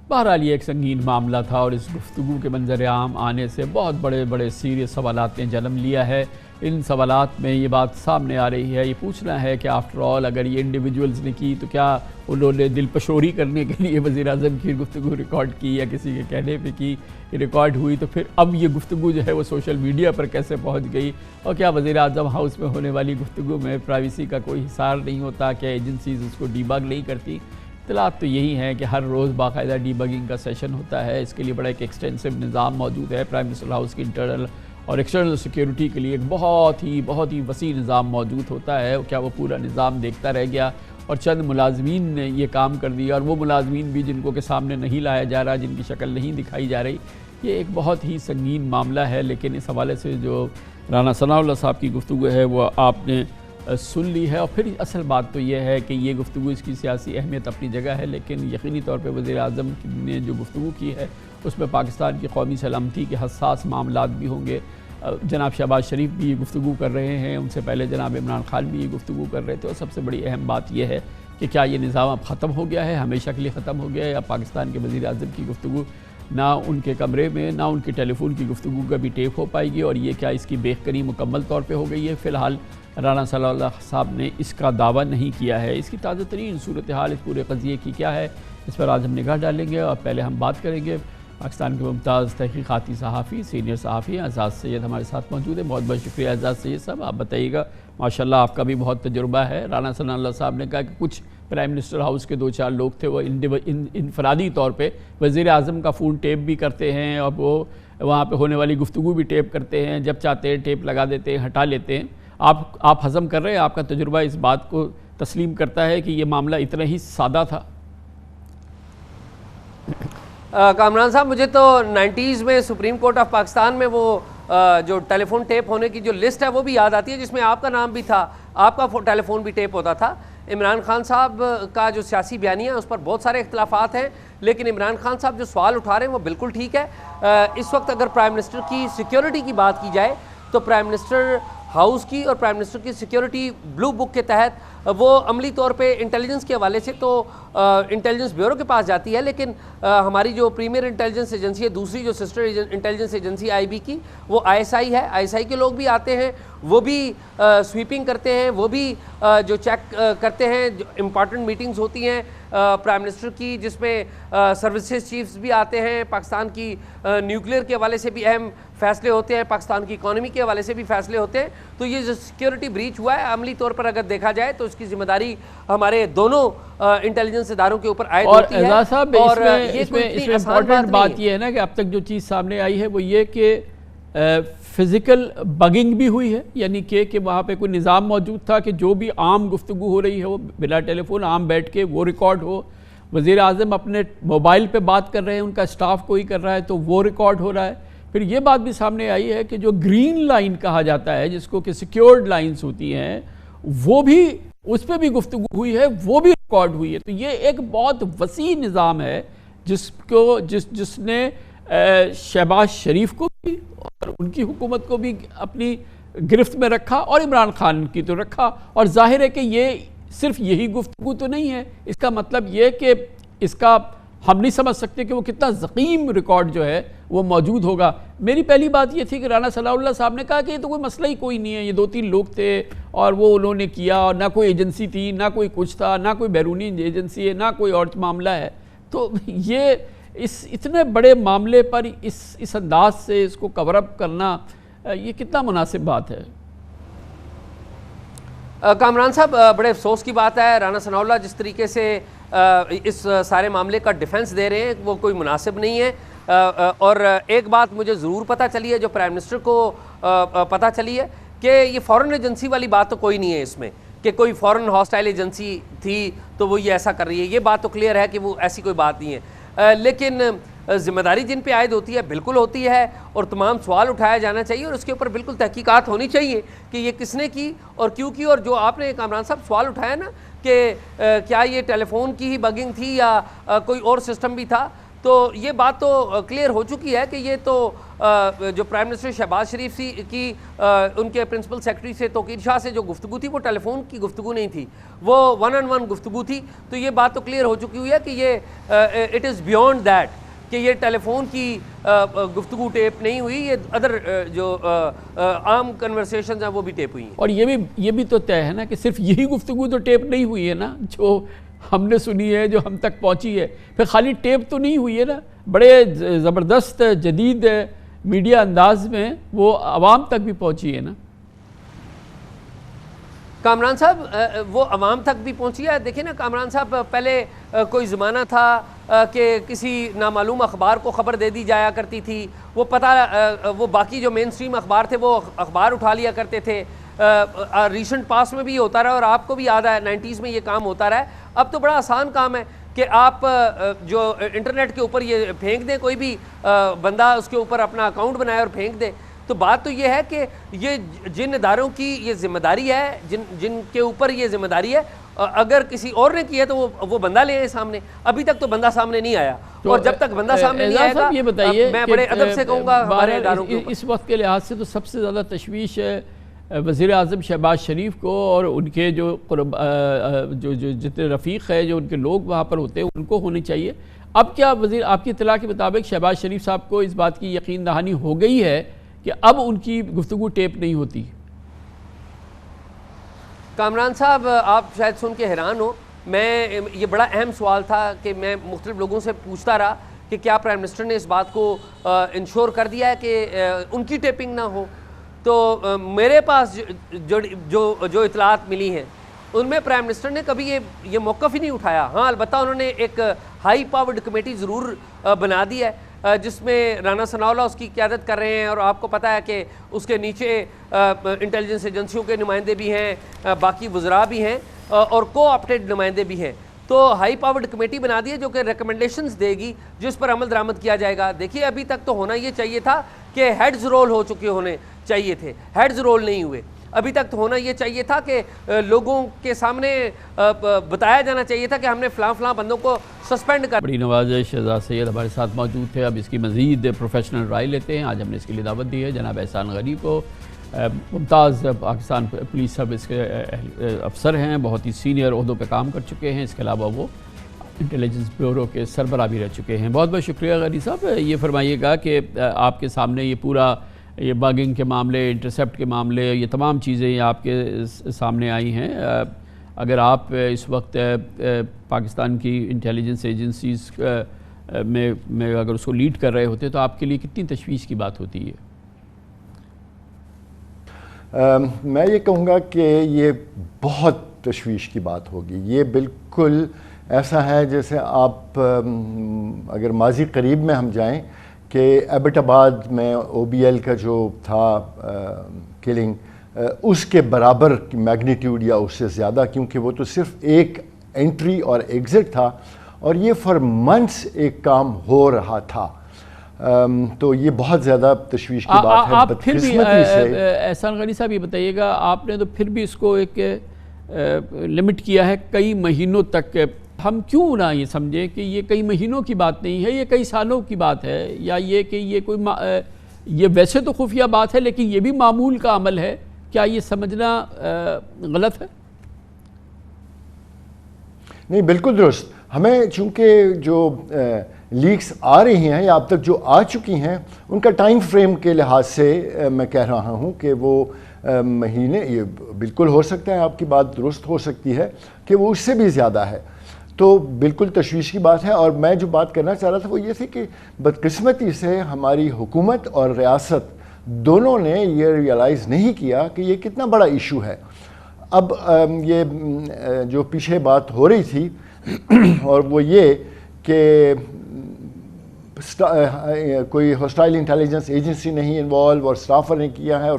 بہرحال یہ ایک سنگین معاملہ تھا اور اس گفتگو کے منظر عام آنے سے بہت بڑے بڑے سیریس سوالات نے جنم لیا ہے۔ ان سوالات میں یہ بات سامنے آ رہی ہے، یہ پوچھنا ہے کہ آفٹر آل اگر یہ انڈیویجولز نے کی تو کیا انہوں نے دل پشوری کرنے کے لیے وزیر اعظم کی گفتگو ریکارڈ کی یا کسی کے کہنے پہ کی ریکارڈ ہوئی، تو پھر اب یہ گفتگو جو ہے وہ سوشل میڈیا پر کیسے پہنچ گئی، اور کیا وزیر اعظم ہاؤس میں ہونے والی گفتگو میں پرائیویسی کا کوئی حصار نہیں ہوتا، کیا ایجنسیز اس کو ڈی بگ نہیں کرتی؟ اطلاعات تو یہی ہیں کہ ہر روز باقاعدہ ڈی بگنگ کا سیشن ہوتا ہے، اس کے لیے بڑا ایک ایکسٹینسو نظام موجود ہے۔ پرائم منسٹر ہاؤس کی انٹرنل اور ایکسٹرنل سیکیورٹی کے لیے ایک بہت ہی وسیع نظام موجود ہوتا ہے۔ کیا وہ پورا نظام دیکھتا رہ گیا اور چند ملازمین نے یہ کام کر دیا، اور وہ ملازمین بھی جن کو کہ سامنے نہیں لایا جا رہا، جن کی شکل نہیں دکھائی جا رہی؟ یہ ایک بہت ہی سنگین معاملہ ہے، لیکن اس حوالے سے جو رانا ثناءاللہ صاحب کی گفتگو ہے وہ آپ نے سن لی ہے، اور پھر اصل بات تو یہ ہے کہ یہ گفتگو اس کی سیاسی اہمیت اپنی جگہ ہے، لیکن یقینی طور پہ وزیر اعظم نے جو گفتگو کی ہے اس میں پاکستان کی قومی سلامتی کے حساس معاملات بھی ہوں گے۔ جناب شہباز شریف بھی یہ گفتگو کر رہے ہیں، ان سے پہلے جناب عمران خان بھی یہ گفتگو کر رہے تھے، اور سب سے بڑی اہم بات یہ ہے کہ کیا یہ نظام اب ختم ہو گیا ہے، ہمیشہ کے لیے ختم ہو گیا ہے، یا پاکستان کے وزیر اعظم کی گفتگو نہ ان کے کمرے میں نہ ان کی ٹیلی فون کی گفتگو کا بھی ٹیپ ہو پائے گی، اور یہ کیا اس کی بےخبری مکمل طور پہ ہو گئی ہے؟ فی الحال رانا ثناءاللہ صاحب نے اس کا دعویٰ نہیں کیا ہے۔ اس کی تازہ ترین صورتحال اس پورے قضیے کی کیا ہے، اس پر آج ہم نگاہ ڈالیں گے، اور پہلے ہم بات کریں گے پاکستان کے ممتاز تحقیقاتی صحافی سینئر صحافی اعزاز سید ہمارے ساتھ موجود ہیں۔ بہت بہت شکریہ اعزاز سید صاحب، آپ بتائیے گا، ماشاءاللہ آپ کا بھی بہت تجربہ ہے۔ رانا ثناءاللہ صاحب نے کہا کہ کچھ پرائم منسٹر ہاؤس کے 2-4 لوگ تھے، وہ انفرادی طور پہ وزیر اعظم کا فون ٹیپ بھی کرتے ہیں، اور وہ وہاں پہ ہونے والی گفتگو بھی ٹیپ کرتے ہیں، جب چاہتے ہیں ٹیپ لگا دیتے ہیں، ہٹا لیتے ہیں۔ آپ ہضم کر رہے ہیں، آپ کا تجربہ اس بات کو تسلیم کرتا ہے کہ یہ معاملہ اتنا ہی سادہ تھا؟ کامران صاحب، مجھے تو 90s میں سپریم کورٹ آف پاکستان میں وہ جو ٹیلی فون ٹیپ ہونے کی جو لسٹ ہے وہ بھی یاد آتی ہے، جس میں آپ کا نام بھی تھا، آپ کا ٹیلی فون بھی ٹیپ ہوتا تھا۔ عمران خان صاحب کا جو سیاسی بیانیہ ہے اس پر بہت سارے اختلافات ہیں، لیکن عمران خان صاحب جو سوال اٹھا رہے ہیں وہ بالکل ٹھیک ہے۔ اس وقت اگر پرائم منسٹر کی سیکیورٹی کی بات کی جائے تو پرائم منسٹر ہاؤس کی اور پرائم منسٹر کی سیکیورٹی بلو بک کے تحت وہ عملی طور پہ انٹیلیجنس کے حوالے سے تو انٹیلیجنس بیورو کے پاس جاتی ہے، لیکن ہماری جو پریمیئر انٹیلیجنس ایجنسی ہے، دوسری جو sister intelligence agency I B کی، وہ آئی ایس آئی ہے۔ آئی ایس آئی کے لوگ بھی آتے ہیں، وہ بھی سویپنگ کرتے ہیں، وہ بھی جو چیک کرتے ہیں، جو امپارٹنٹ میٹنگز ہوتی ہیں پرائم منسٹر کی، جس میں سروسز چیفز بھی آتے ہیں، پاکستان کی نیوکلیئر کے حوالے سے بھی اہم فیصلے ہوتے ہیں، پاکستان کی اکانومی کے حوالے سے بھی فیصلے ہوتے ہیں۔ تو یہ جو سیکیورٹی بریچ ہوا ہے عملی طور پر اگر دیکھا جائے تو اس کی ذمہ داری ہمارے دونوں انٹیلیجنس اداروں کے اوپر عائد ہوتی ہے۔ اور اعزاز صاحب، اس میں امپورٹنٹ بات یہ ہے نا کہ اب تک جو چیز سامنے آئی ہے وہ یہ کہ فزیکل بگنگ بھی ہوئی ہے، یعنی کہ وہاں پہ کوئی نظام موجود تھا کہ جو بھی عام گفتگو ہو رہی ہے وہ بلا ٹیلی فون عام بیٹھ کے وہ ریکارڈ ہو، وزیر اعظم اپنے موبائل پہ بات کر رہے ہیں، ان کا اسٹاف کوئی کر رہا ہے تو وہ ریکارڈ ہو رہا ہے۔ پھر یہ بات بھی سامنے آئی ہے کہ جو گرین لائن کہا جاتا ہے، جس کو کہ سیکیورڈ لائنز ہوتی ہیں، وہ بھی اس پہ بھی گفتگو ہوئی ہے، وہ بھی ریکارڈ ہوئی ہے۔ تو یہ ایک بہت وسیع نظام ہے جس نے شہباز شریف کو بھی اور ان کی حکومت کو بھی اپنی گرفت میں رکھا، اور عمران خان کی تو رکھا، اور ظاہر ہے کہ یہ صرف یہی گفتگو تو نہیں ہے۔ اس کا مطلب یہ کہ اس کا ہم نہیں سمجھ سکتے کہ وہ کتنا ضخیم ریکارڈ جو ہے وہ موجود ہوگا۔ میری پہلی بات یہ تھی کہ رانا ثناءاللہ صاحب نے کہا کہ یہ تو کوئی مسئلہ ہی کوئی نہیں ہے، یہ 2-3 لوگ تھے اور وہ انہوں نے کیا، اور نہ کوئی ایجنسی تھی، نہ کوئی کچھ تھا، نہ کوئی بیرونی ایجنسی ہے، نہ کوئی اور معاملہ ہے۔ تو یہ اس اتنے بڑے معاملے پر اس انداز سے اس کو کور اپ کرنا یہ کتنا مناسب بات ہے؟ کامران صاحب، بڑے افسوس کی بات ہے، رانا ثناءاللہ جس طریقے سے اس سارے معاملے کا ڈیفنس دے رہے ہیں وہ کوئی مناسب نہیں ہے۔ اور ایک بات مجھے ضرور پتہ چلی ہے، جو پرائم منسٹر کو پتہ چلی ہے، کہ یہ فورن ایجنسی والی بات تو کوئی نہیں ہے اس میں، کہ کوئی فورن ہاسٹائل ایجنسی تھی تو وہ یہ ایسا کر رہی ہے، یہ بات تو کلیئر ہے کہ وہ ایسی کوئی بات نہیں ہے۔ لیکن ذمہ داری جن پہ عائد ہوتی ہے بالکل ہوتی ہے، اور تمام سوال اٹھایا جانا چاہیے، اور اس کے اوپر بالکل تحقیقات ہونی چاہیے کہ یہ کس نے کی اور کیوں کی۔ اور جو آپ نے کامران صاحب سوال اٹھایا نا کہ کیا یہ ٹیلی فون کی ہی بگنگ تھی یا کوئی اور سسٹم بھی تھا، تو یہ بات تو کلیئر ہو چکی ہے کہ یہ تو جو پرائم منسٹر شہباز شریف کی ان کے پرنسپل سیکرٹری سے توقیر شاہ سے جو گفتگو تھی وہ ٹیلی فون کی گفتگو نہیں تھی, وہ 1-on-1 گفتگو تھی. تو یہ بات تو کلیئر ہو چکی ہوئی ہے کہ یہ اٹ از بیونڈ دیٹ کہ یہ ٹیلی فون کی گفتگو ٹیپ نہیں ہوئی, یہ ادر جو عام کنورسیشنز ہیں وہ بھی ٹیپ ہوئی ہیں. اور یہ بھی تو طے ہے نا کہ صرف یہی گفتگو تو ٹیپ نہیں ہوئی ہے نا جو ہم نے سنی ہے, جو ہم تک پہنچی ہے. پھر خالی ٹیپ تو نہیں ہوئی ہے نا, بڑے زبردست جدید میڈیا انداز میں وہ عوام تک بھی پہنچی ہے نا. کامران صاحب وہ عوام تک بھی پہنچی ہے. دیکھیں نا کامران صاحب, پہلے کوئی زمانہ تھا کہ کسی نامعلوم اخبار کو خبر دے دی جایا کرتی تھی, وہ وہ باقی جو مین سٹریم اخبار تھے وہ اخبار اٹھا لیا کرتے تھے. ریسنٹ پاس میں بھی ہوتا رہا اور آپ کو بھی یاد ہے 90s میں یہ کام ہوتا رہا ہے. اب تو بڑا آسان کام ہے کہ آپ جو انٹرنیٹ کے اوپر یہ پھینک دیں, کوئی بھی بندہ اس کے اوپر اپنا اکاؤنٹ بنائے اور پھینک دے. تو بات تو یہ ہے کہ یہ جن اداروں کی یہ ذمہ داری ہے, جن کے اوپر یہ ذمہ داری ہے, اگر کسی اور نے کی ہے تو وہ بندہ لے آئے سامنے. ابھی تک تو بندہ سامنے نہیں آیا, اور جب تک بندہ سامنے نہیں آئے گا, یہ بتائیے میں بڑے ادب سے کہوں گا ہمارے اداروں کے اوپر اس وقت کے لحاظ سے تو سب سے زیادہ تشویش ہے وزیر اعظم شہباز شریف کو اور ان کے جو جتنے رفیق ہے, جو ان کے لوگ وہاں پر ہوتے ہیں ان کو ہونی چاہیے. اب کیا وزیر, آپ کی اطلاع کے مطابق شہباز شریف صاحب کو اس بات کی یقین دہانی ہو گئی ہے کہ اب ان کی گفتگو ٹیپ نہیں ہوتی؟ کامران صاحب آپ شاید سن کے حیران ہو, یہ بڑا اہم سوال تھا کہ میں مختلف لوگوں سے پوچھتا رہا کہ کیا پرائم منسٹر نے اس بات کو انشور کر دیا ہے کہ ان کی ٹیپنگ نہ ہو. تو میرے پاس جو اطلاعات ملی ہیں ان میں پرائم منسٹر نے کبھی یہ موقف ہی نہیں اٹھایا. ہاں البتہ انہوں نے ایک ہائی پاورڈ کمیٹی ضرور بنا دی ہے جس میں رانا ثناء اللہ اس کی قیادت کر رہے ہیں, اور آپ کو پتہ ہے کہ اس کے نیچے انٹیلیجنس ایجنسیوں کے نمائندے بھی ہیں, باقی وزراء بھی ہیں اور کو آپٹیڈ نمائندے بھی ہیں. تو ہائی پاورڈ کمیٹی بنا دی ہے جو کہ ریکمنڈیشنز دے گی جس پر عمل درآمد کیا جائے گا. دیکھیے ابھی تک تو ہونا یہ چاہیے تھا کہ ہیڈز رول ہو چکے ہونے چاہیے تھے, ہیڈز رول نہیں ہوئے. ابھی تک تو ہونا یہ چاہیے تھا کہ لوگوں کے سامنے بتایا جانا چاہیے تھا کہ ہم نے فلاں بندوں کو سسپینڈ کر. بڑی نوازش شہزاد سید ہمارے ساتھ موجود تھے. اب اس کی مزید پروفیشنل رائے لیتے ہیں. آج ہم نے اس کے لیے دعوت دی ہے جناب احسان غنی کو, ممتاز پاکستان پولیس سروس کے افسر ہیں, بہت ہی سینئر عہدوں پہ کام کر چکے ہیں. اس کے علاوہ وہ انٹیلیجنس بیورو کے سربراہ بھی رہ چکے ہیں. بہت بہت شکریہ غنی صاحب. یہ فرمائیے گا کہ آپ کے سامنے یہ پورا یہ باگنگ کے معاملے, انٹرسیپٹ کے معاملے, یہ تمام چیزیں آپ کے سامنے آئی ہیں. اگر آپ اس وقت پاکستان کی انٹیلیجنس ایجنسیز میں اگر اس کو لیڈ کر رہے ہوتے تو آپ کے لیے کتنی تشویش کی بات ہوتی ہے؟ میں یہ کہوں گا کہ یہ بہت تشویش کی بات ہوگی. یہ بالکل ایسا ہے جیسے آپ اگر ماضی قریب میں ہم جائیں کہ ایبٹ آباد میں او بی ایل کا جو تھا کلنگ, اس کے برابر میگنیٹیوڈ یا اس سے زیادہ, کیونکہ وہ تو صرف ایک انٹری اور ایگزٹ تھا اور یہ فار منتھس ایک کام ہو رہا تھا. تو یہ بہت زیادہ تشویش کی بات ہے. آپ پھر بھی احسان غنی صاحب یہ بتائیے گا, آپ نے تو پھر بھی اس کو ایک لمٹ کیا ہے کئی مہینوں تک. ہم کیوں نہ یہ سمجھیں کہ یہ کئی مہینوں کی بات نہیں ہے, یہ کئی سالوں کی بات ہے, یا یہ کہ یہ کوئی یہ ویسے تو خفیہ بات ہے لیکن یہ بھی معمول کا عمل ہے؟ کیا یہ سمجھنا غلط ہے؟ نہیں, بالکل درست. ہمیں چونکہ جو لیکس آ رہی ہیں یا اب تک جو آ چکی ہیں ان کا ٹائم فریم کے لحاظ سے میں کہہ رہا ہوں کہ وہ مہینے, یہ بالکل ہو سکتا ہے, آپ کی بات درست ہو سکتی ہے کہ وہ اس سے بھی زیادہ ہے. تو بالکل تشویش کی بات ہے. اور میں جو بات کرنا چاہ رہا تھا وہ یہ تھی کہ بدقسمتی سے ہماری حکومت اور ریاست دونوں نے یہ ریئلائز نہیں کیا کہ یہ کتنا بڑا ایشو ہے. اب یہ جو پیچھے بات ہو رہی تھی اور وہ یہ کہ کوئی ہاسٹائل انٹیلیجنس ایجنسی نہیں انوالو اور اسٹافر نے کیا ہے اور